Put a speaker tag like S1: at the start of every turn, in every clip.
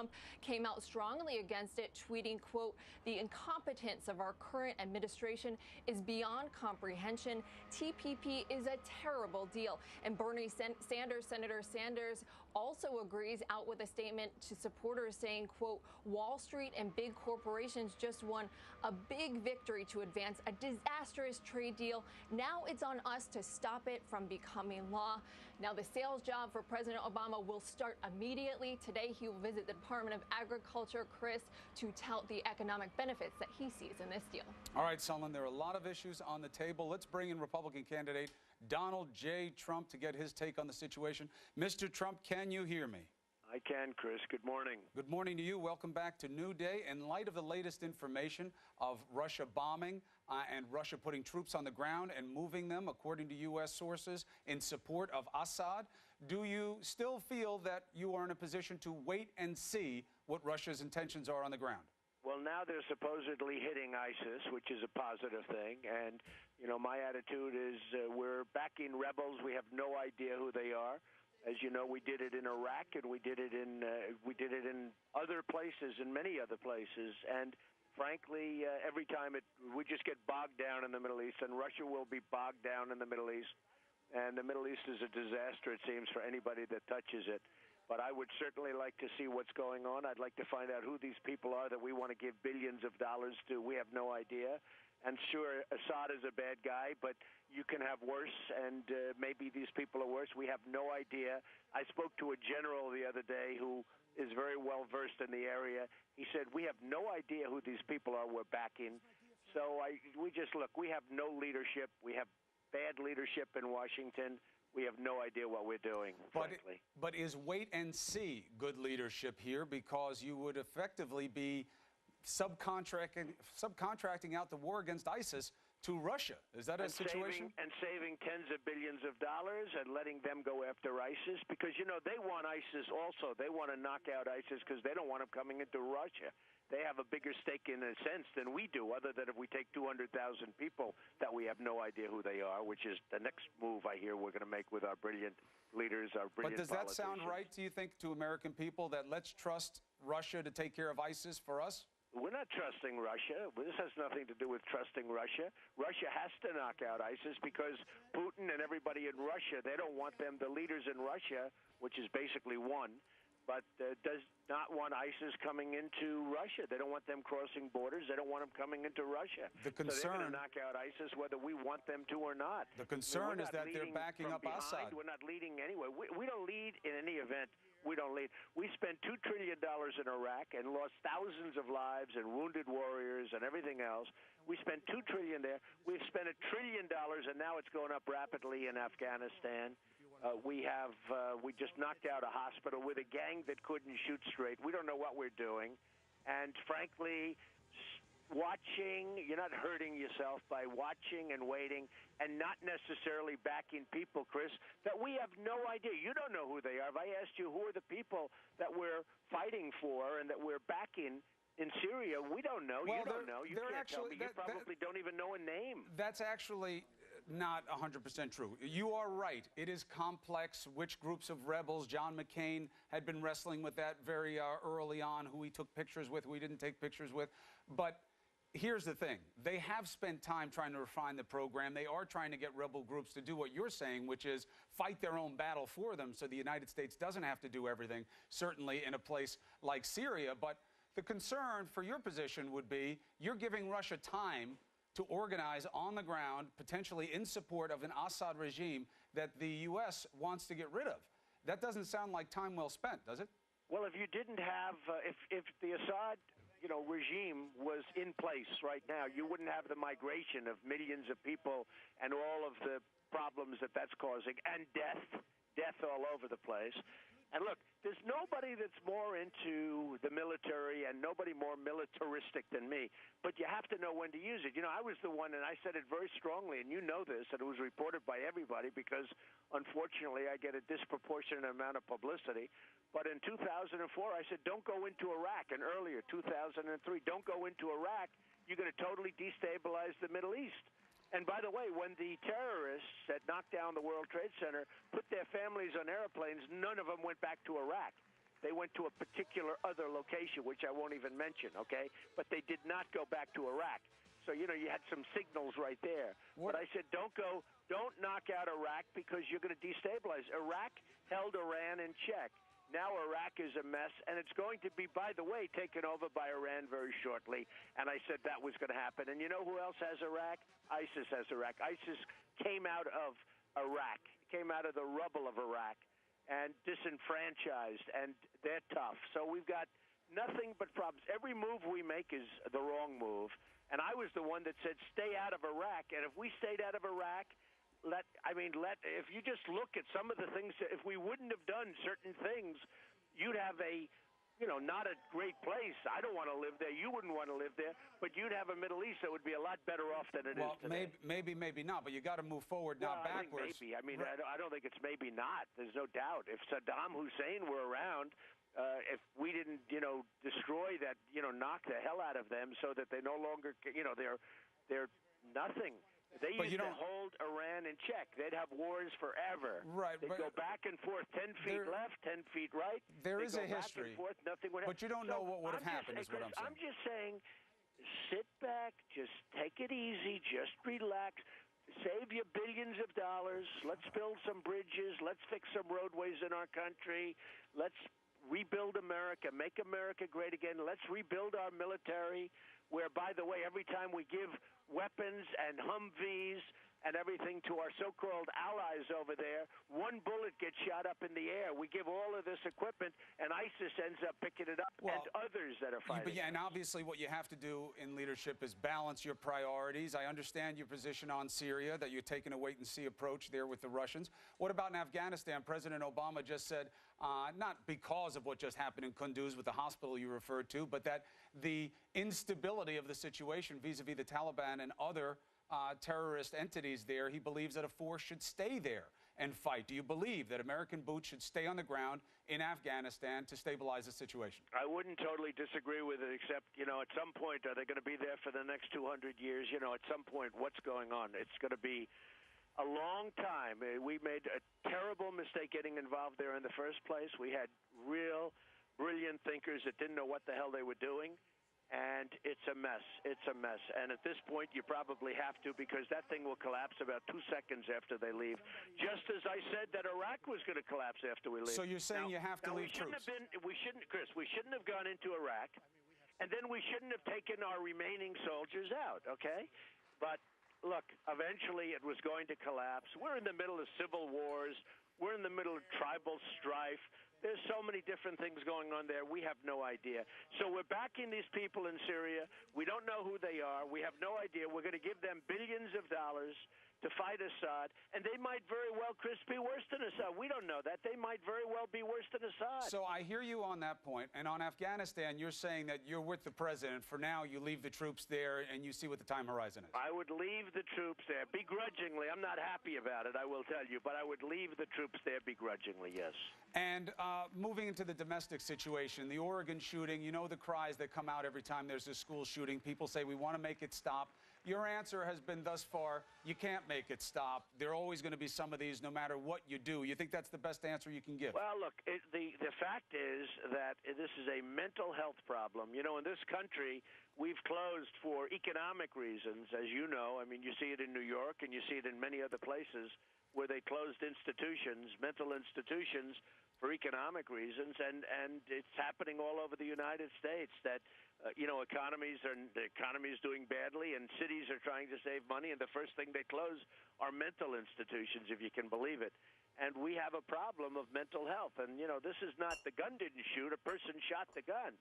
S1: Trump came out strongly against it, tweeting, quote, "The incompetence of our current administration is beyond comprehension. TPP is a terrible deal." And Bernie Sanders, Senator Sanders, also agrees, out with a statement to supporters saying, quote, "Wall Street and big corporations just won a big victory to advance a disastrous trade deal. Now it's on us to stop it from becoming law." Now, the sales job for President Obama will start immediately. Today, he will visit the Department of Agriculture, Chris, to tout the economic benefits that he sees in this deal.
S2: All right, Sullivan, there are a lot of issues on the table. Let's bring in Republican candidate Donald J. Trump to get his take on the situation. Mr. Trump, can you hear me?
S3: I can, Chris. Good morning.
S2: Good morning to you. Welcome back to New Day. In light of the latest information of Russia bombing and Russia putting troops on the ground and moving them, according to U.S. sources, in support of Assad, do you still feel that you are in a position to wait and see what Russia's intentions are on the ground?
S3: Well, now they're supposedly hitting ISIS, which is a positive thing. And, you know, my attitude is we're backing rebels. We have no idea who they are. As you know, we did it in Iraq, and we did it in other places, in many other places. And frankly, every time we just get bogged down in the Middle East, and Russia will be bogged down in the Middle East. And the Middle East is a disaster, it seems, for anybody that touches it. But I would certainly like to see what's going on. I'd like to find out who these people are that we want to give billions of dollars to. We have no idea. And sure, Assad is a bad guy, but you can have worse, and maybe these people are worse. We have no idea. I spoke to a general the other day who is very well versed in the area. He said, we have no idea who these people are we're backing. So we have no leadership. We have bad leadership in Washington. We have no idea what we're doing, frankly.
S2: But is wait and see good leadership here? Because you would effectively be subcontracting out the war against ISIS to Russia. Is that a situation?
S3: Saving tens of billions of dollars and letting them go after ISIS, because, you know, they want ISIS also. They want to knock out ISIS because they don't want them coming into Russia. They have a bigger stake in a sense than we do, other than if we take 200,000 people that we have no idea who they are, which is the next move I hear we're going to make with our brilliant leaders, our brilliant
S2: politicians. But does that sound right, do you think, to American people, that let's trust Russia to take care of ISIS for us?
S3: We're not trusting Russia. This has nothing to do with trusting Russia. Russia has to knock out ISIS because Putin and everybody in Russia, they don't want them, the leaders in Russia, which is basically one, but does not want ISIS coming into Russia. They don't want them crossing borders. They don't want them coming into Russia.
S2: The concern,
S3: so they're going to knock out ISIS whether we want them to or not.
S2: The concern is that they're backing up Assad.
S3: We're not leading anyway. We don't lead in any event. We don't lead. We spent $2 trillion in Iraq and lost thousands of lives and wounded warriors and everything else. We spent $2 trillion there. We've spent $1 trillion, and now it's going up rapidly in Afghanistan. We just knocked out a hospital with a gang that couldn't shoot straight. We don't know what we're doing. And frankly, watching, you're not hurting yourself by watching and waiting and not necessarily backing people, Chris, that we have no idea. You don't know who they are. If I asked you who are the people that we're fighting for and that we're backing in Syria, we don't know.
S2: Well,
S3: you don't know. You can't tell me. You probably don't even know a name.
S2: That's actually not 100% true. You are right. It is complex. Which groups of rebels? John McCain had been wrestling with that very early on, who he took pictures with, who he didn't take pictures with. But here's the thing. They have spent time trying to refine the program. They are trying to get rebel groups to do what you're saying, which is fight their own battle for them so the United States doesn't have to do everything, certainly in a place like Syria. But the concern for your position would be you're giving Russia time to organize on the ground, potentially in support of an Assad regime that the U.S. wants to get rid of. That doesn't sound like time well spent, does it?
S3: Well, if you didn't have, if the Assad regime was in place right now, you wouldn't have the migration of millions of people and all of the problems that that's causing, and death all over the place. And look, there's nobody that's more into the military and nobody more militaristic than me, but you have to know when to use it. You know, I was the one, and I said it very strongly, and you know this, and it was reported by everybody because, unfortunately, I get a disproportionate amount of publicity. But in 2004, I said, don't go into Iraq, and earlier, 2003, don't go into Iraq. You're going to totally destabilize the Middle East. And by the way, when the terrorists that knocked down the World Trade Center put their families on airplanes, none of them went back to Iraq. They went to a particular other location, which I won't even mention, okay? But they did not go back to Iraq. So, you had some signals right there. But I said, don't knock out Iraq because you're going to destabilize. Iraq held Iran in check. Now Iraq is a mess, and it's going to be, by the way, taken over by Iran very shortly. And I said that was going to happen. And you know who else has Iraq? ISIS has Iraq. ISIS came out of Iraq, came out of the rubble of Iraq, and disenfranchised, and they're tough. So we've got nothing but problems. Every move we make is the wrong move. And I was the one that said, stay out of Iraq. And if we stayed out of Iraq, if you just look at some of the things, if we wouldn't have done certain things, you'd have not a great place. I don't want to live there. You wouldn't want to live there. But you'd have a Middle East that would be a lot better off than it is today.
S2: Maybe not. But you got to move forward, not backwards.
S3: I think maybe. I don't think it's maybe not. There's no doubt. If Saddam Hussein were around, if we didn't, destroy that, knock the hell out of them so that they no longer, they're nothing. They used to hold Iran in check. They'd have wars forever.
S2: Right.
S3: They'd go back and forth, 10 feet left, 10 feet right.
S2: There is a history.
S3: Back and forth, nothing would happen.
S2: But you don't know what would have happened, is what I'm saying.
S3: I'm just saying, sit back, just take it easy, just relax. Save your billions of dollars. Let's build some bridges. Let's fix some roadways in our country. Let's rebuild America, make America great again. Let's rebuild our military, where, by the way, every time we give weapons and Humvees and everything to our so-called allies over there, one bullet gets shot up in the air. We give all of this equipment, and ISIS ends up picking it up, and others that are fighting.
S2: And obviously what you have to do in leadership is balance your priorities. I understand your position on Syria, that you're taking a wait-and-see approach there with the Russians. What about in Afghanistan? President Obama just said, not because of what just happened in Kunduz with the hospital you referred to, but that the instability of the situation vis-a-vis the Taliban and other terrorist entities there, he believes that a force should stay there and fight. Do you believe that American boots should stay on the ground in Afghanistan to stabilize the situation?
S3: I wouldn't totally disagree with it, except, at some point, are they going to be there for the next 200 years? At some point, what's going on? It's going to be a long time. We made a terrible mistake getting involved there in the first place. We had real brilliant thinkers that didn't know what the hell they were doing. And it's a mess. It's a mess. And at this point, you probably have to, because that thing will collapse about 2 seconds after they leave. Just as I said that Iraq was going to collapse after we leave.
S2: So you're saying you have to leave troops?
S3: Chris, we shouldn't have gone into Iraq, and then we shouldn't have taken our remaining soldiers out, okay? But look, eventually it was going to collapse. We're in the middle of civil wars. We're in the middle of tribal strife. There's so many different things going on there. We have no idea. So we're backing these people in Syria. We don't know who they are. We have no idea. We're going to give them billions of dollars to fight Assad, and they might very well, Chris, be worse than Assad. We don't know that. They might very well be worse than Assad.
S2: So I hear you on that point. And on Afghanistan, you're saying that you're with the president. For now, you leave the troops there and you see what the time horizon is.
S3: I would leave the troops there begrudgingly. I'm not happy about it, I will tell you, but I would leave the troops there begrudgingly, yes.
S2: And moving into the domestic situation, the Oregon shooting, you know the cries that come out every time there's a school shooting. People say, we want to make it stop. Your answer has been thus far, you can't make it stop. There are always going to be some of these no matter what you do. You think that's the best answer you can give?
S3: Well, look, the fact is that this is a mental health problem. In this country, we've closed for economic reasons, as you know. I mean, you see it in New York and you see it in many other places where they closed institutions, mental institutions, for economic reasons, and it's happening all over the United States that, the economy is doing badly and cities are trying to save money, and the first thing they close are mental institutions, if you can believe it. And we have a problem of mental health. And, this is not, the gun didn't shoot, a person shot the gun.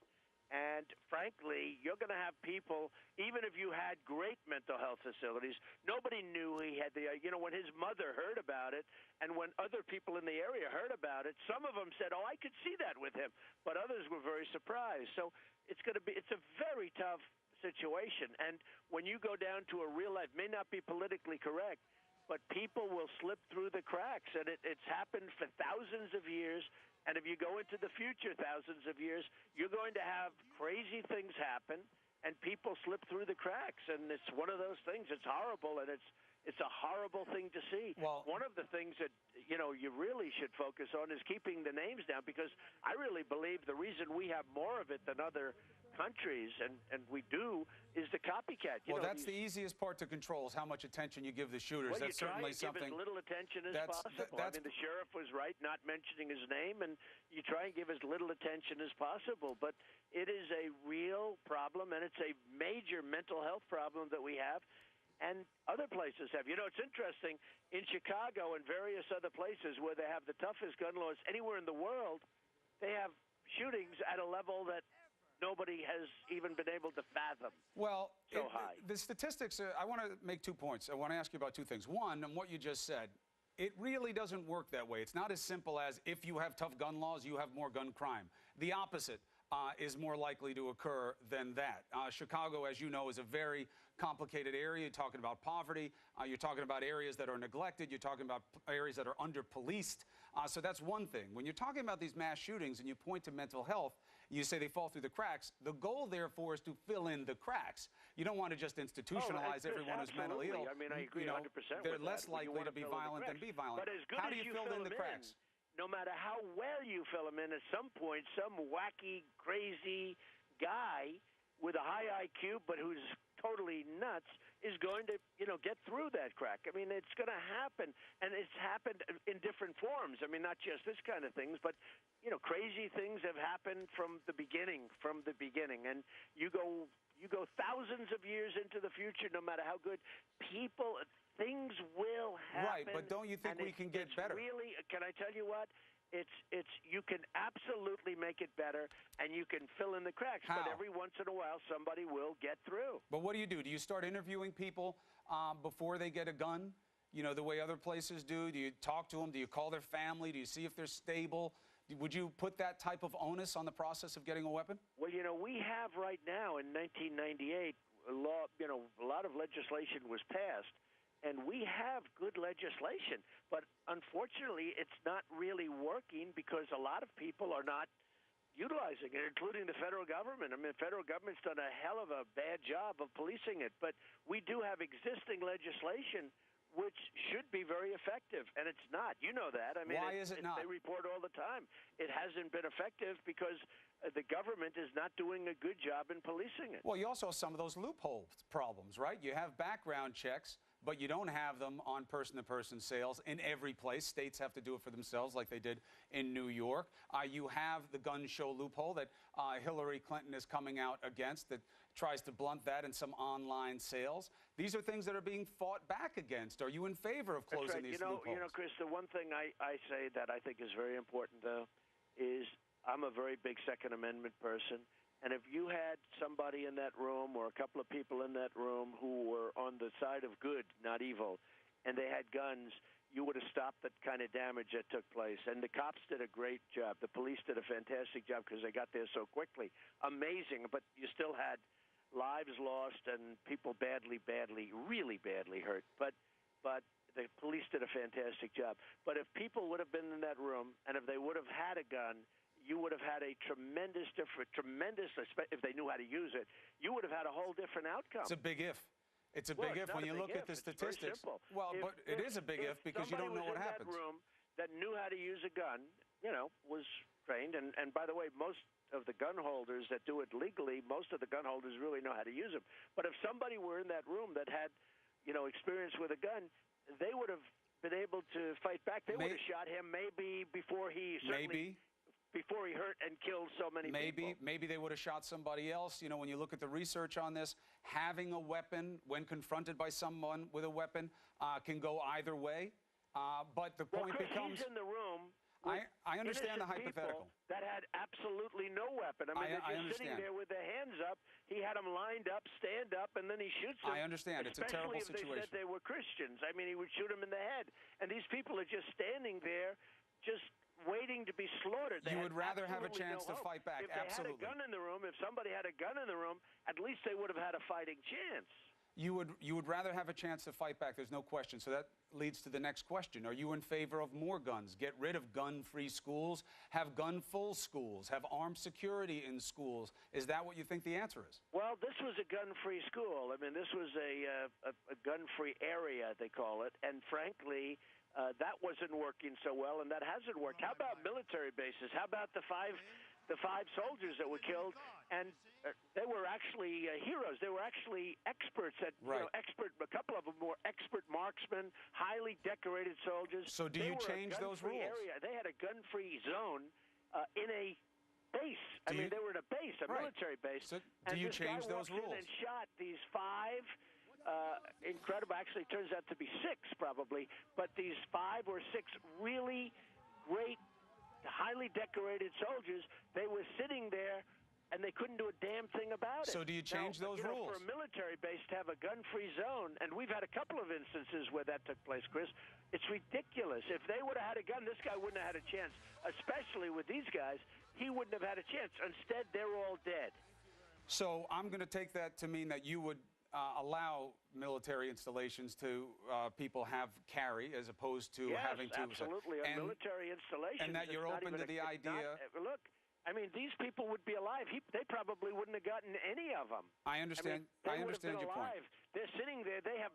S3: And frankly, you're going to have people, even if you had great mental health facilities, nobody knew he had when his mother heard about it and when other people in the area heard about it, some of them said, oh, I could see that with him. But others were very surprised. So it's a very tough situation. And when you go down to a real life, may not be politically correct, but people will slip through the cracks. And it's happened for thousands of years. And if you go into the future thousands of years, you're going to have crazy things happen, and people slip through the cracks. And it's one of those things. It's horrible, and It's a horrible thing to see.
S2: Well,
S3: one of the things that you really should focus on is keeping the names down, because I really believe the reason we have more of it than other countries, and we do, is the copycat.
S2: Well, that's the easiest part to control, is how much attention you give the shooters.
S3: Well,
S2: that's certainly
S3: you try and
S2: something.
S3: give as little attention as possible. I mean, the sheriff was right not mentioning his name, and you try and give as little attention as possible. But it is a real problem, and it's a major mental health problem that we have, and other places have. It's interesting, in Chicago and various other places where they have the toughest gun laws anywhere in the world, they have shootings at a level that nobody has even been able to fathom.
S2: Well,
S3: so high.
S2: The statistics, I want to make 2 points. I want to ask you about 2 things. One, on what you just said, it really doesn't work that way. It's not as simple as if you have tough gun laws, you have more gun crime. The opposite is more likely to occur than that. Chicago, as you know, is a very complicated area. You're talking about poverty. You're talking about areas that are neglected. You're talking about areas that are under-policed. So that's one thing. When you're talking about these mass shootings and you point to mental health, you say they fall through the cracks. The goal, therefore, is to fill in the cracks. You don't want to just institutionalize everyone who's mentally ill.
S3: I mean, I agree 100%
S2: They're
S3: with
S2: less
S3: that.
S2: likely to be violent than be violent.
S3: But as good
S2: How
S3: as
S2: do you
S3: you
S2: fill in the cracks?
S3: No matter how well you fill them in, at some point, some wacky, crazy guy with a high IQ but who's totally nuts is going to, get through that crack. I mean, it's going to happen, and it's happened in different forms. I mean, not just this kind of things, but, crazy things have happened from the beginning. And you go thousands of years into the future, no matter how good things will happen.
S2: Right, but don't you think we can get better?
S3: Really, can I tell you what? You can absolutely make it better, and you can fill in the cracks.
S2: How?
S3: But every once in a while, somebody will get through.
S2: But what do? Do you start interviewing people before they get a gun? The way other places do? Do you talk to them? Do you call their family? Do you see if they're stable? Would you put that type of onus on the process of getting a weapon?
S3: Well, we have right now in 1998 a lot of legislation was passed. And we have good legislation, but unfortunately, it's not really working because a lot of people are not utilizing it, including the federal government. I mean, the federal government's done a hell of a bad job of policing it, but we do have existing legislation which should be very effective, and it's not. You know that. I mean,
S2: why is it not?
S3: They report all the time. It hasn't been effective because the government is not doing a good job in policing it.
S2: Well, you also have some of those loophole problems, right? You have background checks, but you don't have them on person-to-person sales in every place. States have to do it for themselves like they did in New York. You have the gun show loophole that Hillary Clinton is coming out against that tries to blunt that in some online sales. These are things that are being fought back against. Are you in favor of closing these loopholes?
S3: Chris, the one thing I say that I think is very important, though, is I'm a very big Second Amendment person. And if you had somebody in that room or a couple of people in that room who were on the side of good, not evil, and they had guns, you would have stopped that kind of damage that took place. And the cops did a great job. The police did a fantastic job because they got there so quickly. Amazing. But you still had lives lost and people really badly hurt. But the police did a fantastic job. But if people would have been in that room and if they would have had a gun, you would have had a tremendous, if they knew how to use it, you would have had a whole different outcome.
S2: It's a big if. It's a big if when you look at the statistics.
S3: It's very simple.
S2: Well, but it is a big if because you don't know what happens.
S3: Somebody was in that room that knew how to use a gun, was trained. And by the way, most of the gun holders that do it legally, most of the gun holders really know how to use them. But if somebody were in that room that had, experience with a gun, they would have been able to fight back. They would have shot him maybe before he before he hurt and killed so many people.
S2: Maybe they would have shot somebody else. When you look at the research on this, having a weapon when confronted by someone with a weapon can go either way. But the point becomes...
S3: He's in the room...
S2: I understand the hypothetical.
S3: That had absolutely no weapon. I mean, they're just sitting there with their hands up. He had them lined up, stand up, and then he shoots them.
S2: I understand. It's a terrible situation.
S3: Especially if they said they were Christians. I mean, he would shoot them in the head. And these people are just standing there, just waiting to be slaughtered.
S2: You would rather have a chance to fight back.
S3: If they had a gun in the room, if somebody had a gun in the room, at least they would have had a fighting chance.
S2: You would rather have a chance to fight back. There's no question. So that leads to the next question. Are you in favor of more guns? Get rid of gun-free schools, have gun-full schools, have armed security in schools. Is that what you think the answer is?
S3: Well, this was a gun-free school. I mean, this was a gun-free area, they call it. And frankly, that wasn't working so well, and that hasn't worked. How about military bases? How about the five soldiers that were killed? And they were actually heroes. They were actually experts at,
S2: right.
S3: A couple of them were expert marksmen, highly decorated soldiers.
S2: So do you change those rules?
S3: Area. They had a gun-free zone in a base. I mean, they were in a base, a military base.
S2: So do you change those rules?
S3: And shot these five. Incredible. Actually, it turns out to be six, probably. But these 5 or 6 really great, highly decorated soldiers, they were sitting there, and they couldn't do a damn thing about it.
S2: So do you change those rules?
S3: For a military base to have a gun-free zone, and we've had a couple of instances where that took place, Chris, it's ridiculous. If they would have had a gun, this guy wouldn't have had a chance, especially with these guys. He wouldn't have had a chance. Instead, they're all dead.
S2: So I'm going to take that to mean that you would allow military installations to people have carry as opposed to having to.
S3: Absolutely. A military installation.
S2: And that you're open to the idea.
S3: Look, I mean, these people would be alive. They probably wouldn't have gotten any of them.
S2: I understand. I understand your point.
S3: They're sitting there. They had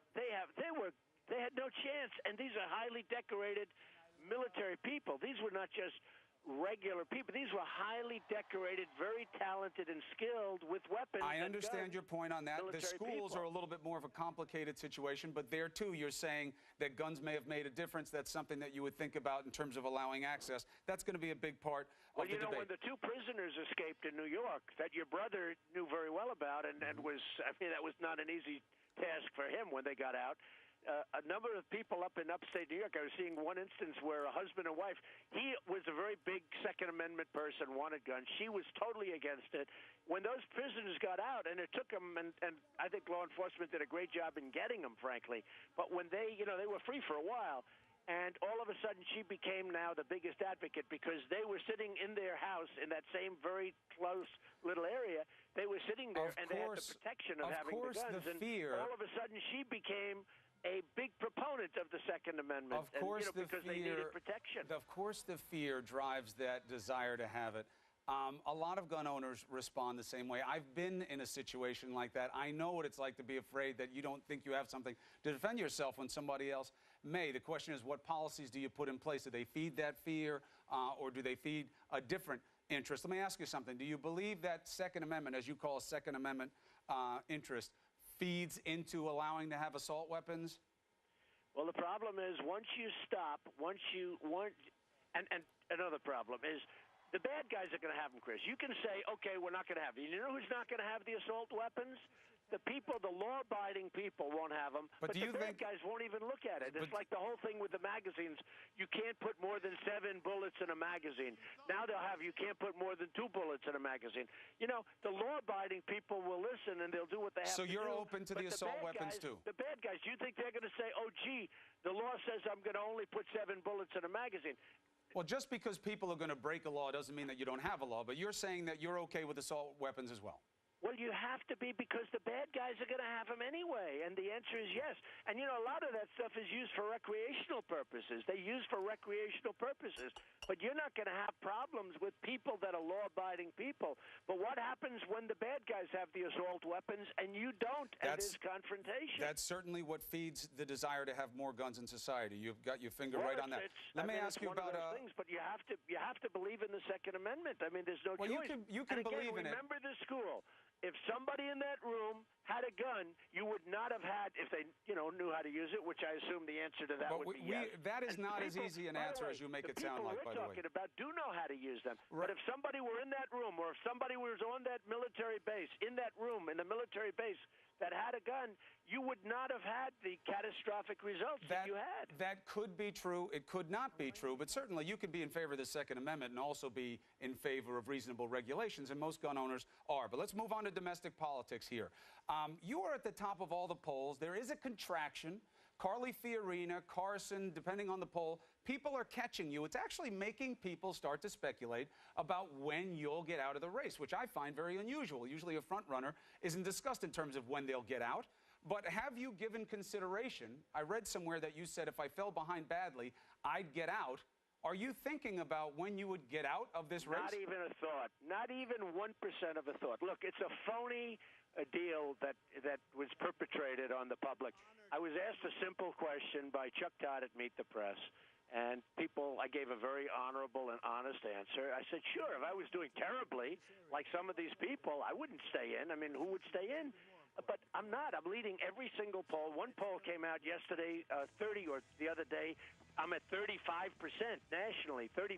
S3: no chance. And these are highly decorated military people. These were not just regular people. These were highly decorated, very talented and skilled with weapons.
S2: I understand your point on that. The schools are a little bit more of a complicated situation, but there too you're saying that guns may have made a difference. That's something that you would think about in terms of allowing access. That's going to be a big part of the debate.
S3: When the 2 prisoners escaped in New York that your brother knew very well about and was, I mean, that was not an easy task for him when they got out. A number of people up in upstate New York, I was seeing one instance where a husband and wife, he was a very big Second Amendment person, wanted guns. She was totally against it. When those prisoners got out, and it took them, and I think law enforcement did a great job in getting them, frankly, but when they were free for a while, and all of a sudden she became now the biggest advocate because they were sitting in their house in that same very close little area. They were sitting there, and they had the protection of having the guns.
S2: The fear.
S3: And all of a sudden she became a big proponent of the Second Amendment.
S2: Of course,
S3: because they needed protection.
S2: Of course, the fear drives that desire to have it. A lot of gun owners respond the same way. I've been in a situation like that. I know what it's like to be afraid that you don't think you have something to defend yourself when somebody else may. The question is, what policies do you put in place? Do they feed that fear, or do they feed a different interest? Let me ask you something. Do you believe that Second Amendment, as you call a Second Amendment interest, feeds into allowing to have assault weapons?
S3: Well, the problem is once you stop, and another problem is the bad guys are going to have them, Chris. You can say, okay, we're not going to have them. You know who's not going to have the assault weapons? The people, the law-abiding people won't have them, but the bad guys won't even look at it. It's like the whole thing with the magazines. You can't put more than 7 bullets in a magazine. Now you can't put more than 2 bullets in a magazine. You know, the law-abiding people will listen and they'll do what they have to do.
S2: So you're open to the assault weapons too?
S3: The bad guys, you think they're going to say, oh, gee, the law says I'm going to only put 7 bullets in a magazine.
S2: Well, just because people are going to break a law doesn't mean that you don't have a law, but you're saying that you're okay with assault weapons as well.
S3: Well, you have to be because the bad guys are going to have them anyway, and the answer is yes. And, you know, a lot of that stuff is used for recreational purposes. They use for recreational purposes, but you're not going to have problems with people that are law-abiding people. But what happens when the bad guys have the assault weapons and you don't, and there's confrontation?
S2: That's certainly what feeds the desire to have more guns in society. You've got your finger right on that. Let me ask you about
S3: things, but you have to believe in the Second Amendment. I mean, there's no choice.
S2: You can believe in it.
S3: Remember the school. If somebody in that room had a gun, you would not have had, if they, knew how to use it, which I assume the answer to that would be yes.
S2: That is not as easy an answer as you make it sound like, by the way.
S3: The people we're talking about do know how to use them. Right. But if somebody were in that room, or if somebody was on that military base, in that room, in the military base, that had a gun, you would not have had the catastrophic results that you had.
S2: That could be true. It could not be true. But certainly you can be in favor of the Second Amendment and also be in favor of reasonable regulations, and most gun owners are. But let's move on to domestic politics here. You are at the top of all the polls. There is a contraction. Carly Fiorina, Carson, depending on the poll, people are catching you. It's actually making people start to speculate about when you'll get out of the race, which I find very unusual. Usually a front runner isn't discussed in terms of when they'll get out. But have you given consideration? I read somewhere that you said if I fell behind badly, I'd get out. Are you thinking about when you would get out of this race?
S3: Not even a thought. Not even 1% of a thought. Look, it's a phony deal that was perpetrated on the public. I was asked a simple question by Chuck Todd at Meet the Press, and I gave a very honorable and honest answer. I said, sure, if I was doing terribly, like some of these people, I wouldn't stay in. I mean, who would stay in? But I'm not. I'm leading every single poll. One poll came out yesterday, 30 or the other day. I'm at 35% nationally. 35%.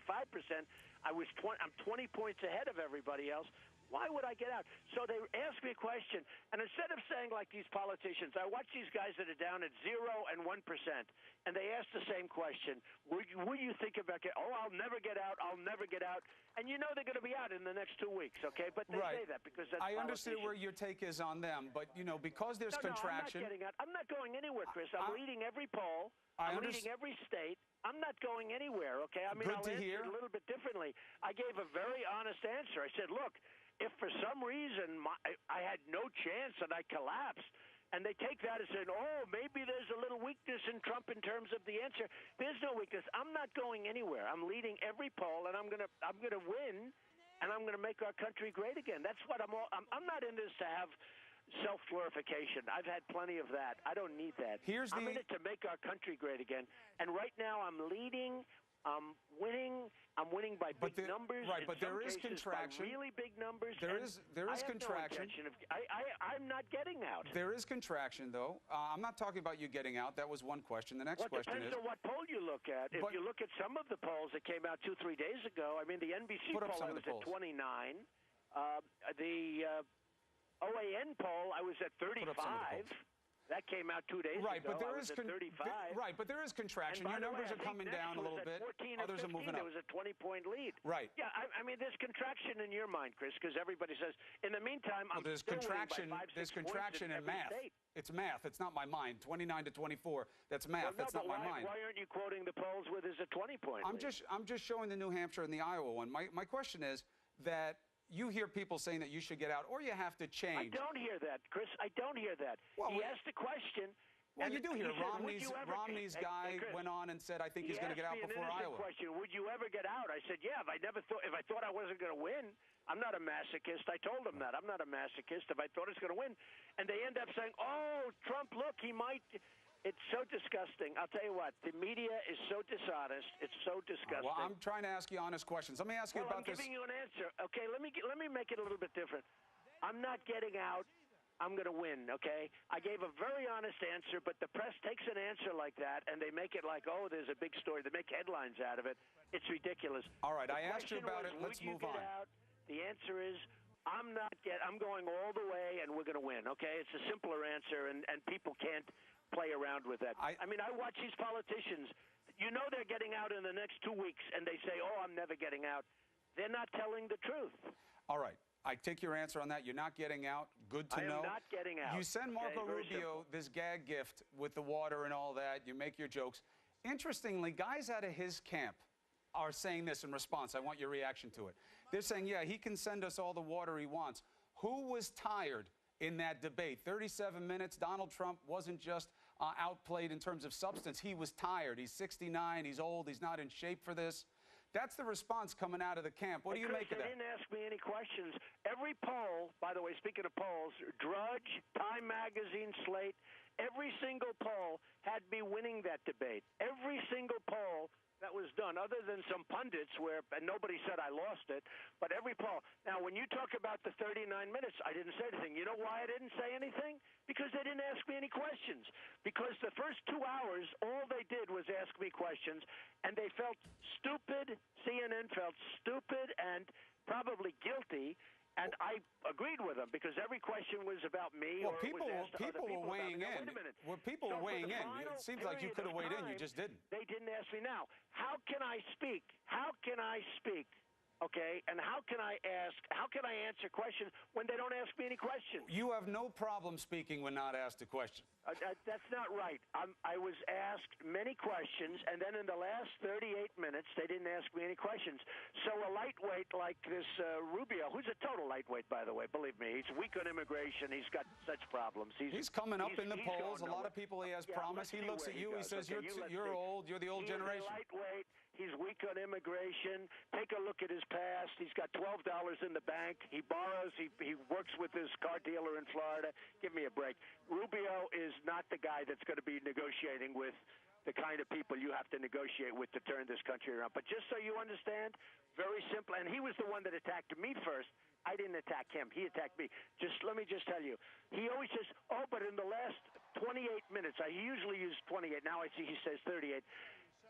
S3: I'm 20 points ahead of everybody else. Why would I get out? So they asked me a question, and instead of saying like these politicians, I watch these guys that are down at 0% and 1%, and they ask the same question. Would you think about getting? Oh, I'll never get out. I'll never get out. And you know they're going to be out in the next 2 weeks, okay? But they say that because that's
S2: I understand where your take is on them, but you know because there's contraction.
S3: I'm not getting out. I'm not going anywhere, Chris. I'm leading every poll. I'm leading every state. I'm not going anywhere, okay? I mean, I'll answer it a little bit differently. I gave a very honest answer. I said, look, if for some reason I had no chance and I collapsed, and they take that as saying, oh, maybe there's a little weakness in Trump in terms of the answer. There's no weakness. I'm not going anywhere. I'm leading every poll, and I'm gonna win, and I'm gonna make our country great again. That's what I'm not in this to have self-glorification. I've had plenty of that. I don't need that. I'm in it to make our country great again. And right now I'm leading. I'm winning. I'm winning by big numbers.
S2: Right, but there is contraction.
S3: By really big numbers.
S2: There is contraction.
S3: I'm not getting out.
S2: There is contraction, though. I'm not talking about you getting out. That was one question. The next question is...
S3: Depends on what poll you look at. If you look at some of the polls that came out 2-3 days ago, I mean, the NBC poll, I was at 29. The OAN poll, I was at 35. That came out 2 days ago.
S2: But there is
S3: 35.
S2: Right, but there is contraction. Your numbers are coming down a little bit. Others are moving up.
S3: There was a 20-point lead.
S2: Right.
S3: Yeah, I mean, there's contraction in your mind, Chris, because everybody says. In the meantime, I'm
S2: there's
S3: still
S2: contraction.
S3: By 5, 6
S2: there's contraction in math.
S3: State.
S2: It's math. It's not my mind. 29 to 24. That's math.
S3: Well,
S2: that's not my mind.
S3: Why aren't you quoting the polls where there's a 20-point lead?
S2: I'm just showing the New Hampshire and the Iowa one. My question is that. You hear people saying that you should get out, or you have to change.
S3: I don't hear that, Chris. I don't hear that.
S2: Well,
S3: he asked a question.
S2: Well, you do hear Romney's guy went on and said, "I think he's going to get out before Iowa."
S3: Question: would you ever get out? I said, "Yeah." If I thought I wasn't going to win, I'm not a masochist. I told them that I'm not a masochist. If I thought it's going to win, and they end up saying, "Oh, Trump, look, he might." It's so disgusting. I'll tell you what, the media is so dishonest. It's so disgusting.
S2: Well, I'm trying to ask you honest questions. Let me ask you about this.
S3: I'm giving you an answer. Okay, let me make it a little bit different. I'm not getting out. I'm going to win, okay? I gave a very honest answer, but the press takes an answer like that, and they make it like, oh, there's a big story. They make headlines out of it. It's ridiculous.
S2: All right, I asked you about it. Let's move on.
S3: The answer is, I'm going all the way, and we're going to win, okay? It's a simpler answer, and people can't play around with that. I mean, I watch these politicians. You know they're getting out in the next 2 weeks, and they say, oh, I'm never getting out. They're not telling the truth.
S2: All right. I take your answer on that. You're not getting out. Good to know.
S3: I am not getting out.
S2: You send Marco Rubio this gag gift with the water and all that. You make your jokes. Interestingly, guys out of his camp are saying this in response. I want your reaction to it. They're saying, yeah, he can send us all the water he wants. Who was tired in that debate? 37 minutes. Donald Trump wasn't just outplayed in terms of substance. He was tired. He's 69. He's old. He's not in shape for this. That's the response coming out of the camp. What do you make of that?
S3: They didn't ask me any questions. Every poll, by the way, speaking of polls, Drudge, Time Magazine, Slate, every single poll had me winning that debate. Every single poll that was done, other than some pundits and nobody said I lost it, but every poll. Now, when you talk about the 39 minutes, I didn't say anything. You know why I didn't say anything? Because they didn't ask me any questions. Because the first 2 hours, all they did was ask me questions, and they felt stupid. CNN felt stupid and probably guilty. And I agreed with them because every question was about me.
S2: Well,
S3: or
S2: people were weighing in.
S3: Wait a minute.
S2: Well, people were weighing in. It seems like you could have weighed in. You just didn't.
S3: They didn't ask me. Now, how can I speak? How can I speak Okay, and how can I answer questions when they don't ask me any questions?
S2: You have no problem speaking when not asked a question.
S3: That's not right. I was asked many questions, and then in the last 38 minutes, they didn't ask me any questions. So a lightweight like this Rubio, who's a total lightweight, by the way, believe me, he's weak on immigration. He's got such problems. He's
S2: coming up in the polls. A lot of people he has promised. He looks at you. He says, you're old. You're the old generation.
S3: He's a lightweight. He's weak on immigration. Take a look at his past. He's got $12 in the bank. He borrows. He works with his car dealer in Florida. Give me a break. Rubio is not the guy that's going to be negotiating with the kind of people you have to negotiate with to turn this country around. But just so you understand, very simple, and he was the one that attacked me first. I didn't attack him. He attacked me. Let me just tell you, he always says, oh, but in the last 28 minutes, he usually uses 28. Now I see he says 38.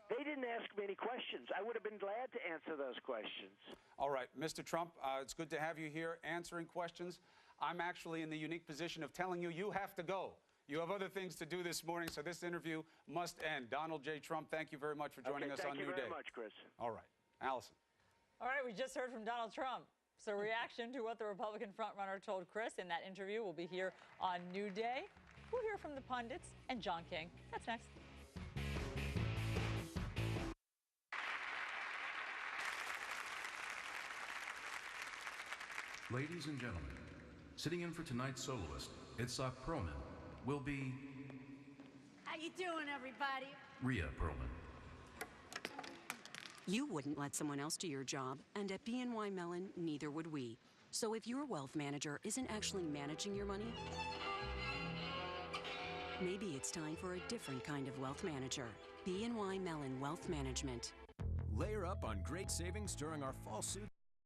S3: They didn't ask me any questions. I would have been glad to answer those questions.
S2: All right, Mr. Trump, it's good to have you here answering questions. I'm actually in the unique position of telling you you have to go. You have other things to do this morning, so this interview must end. Donald J. Trump, thank you very much for joining us on New Day.
S3: Thank you very much, Chris.
S2: All right. Allison.
S4: All right, we just heard from Donald Trump. So reaction to what the Republican frontrunner told Chris in that interview will be here on New Day. We'll hear from the pundits and John King. That's next.
S5: Ladies and gentlemen, sitting in for tonight's soloist, Itzhak Perlman, will be...
S6: How you doing, everybody?
S5: Rhea Perlman.
S7: You wouldn't let someone else do your job, and at BNY Mellon, neither would we. So if your wealth manager isn't actually managing your money, maybe it's time for a different kind of wealth manager. BNY Mellon Wealth Management.
S8: Layer up on great savings during our fall suit.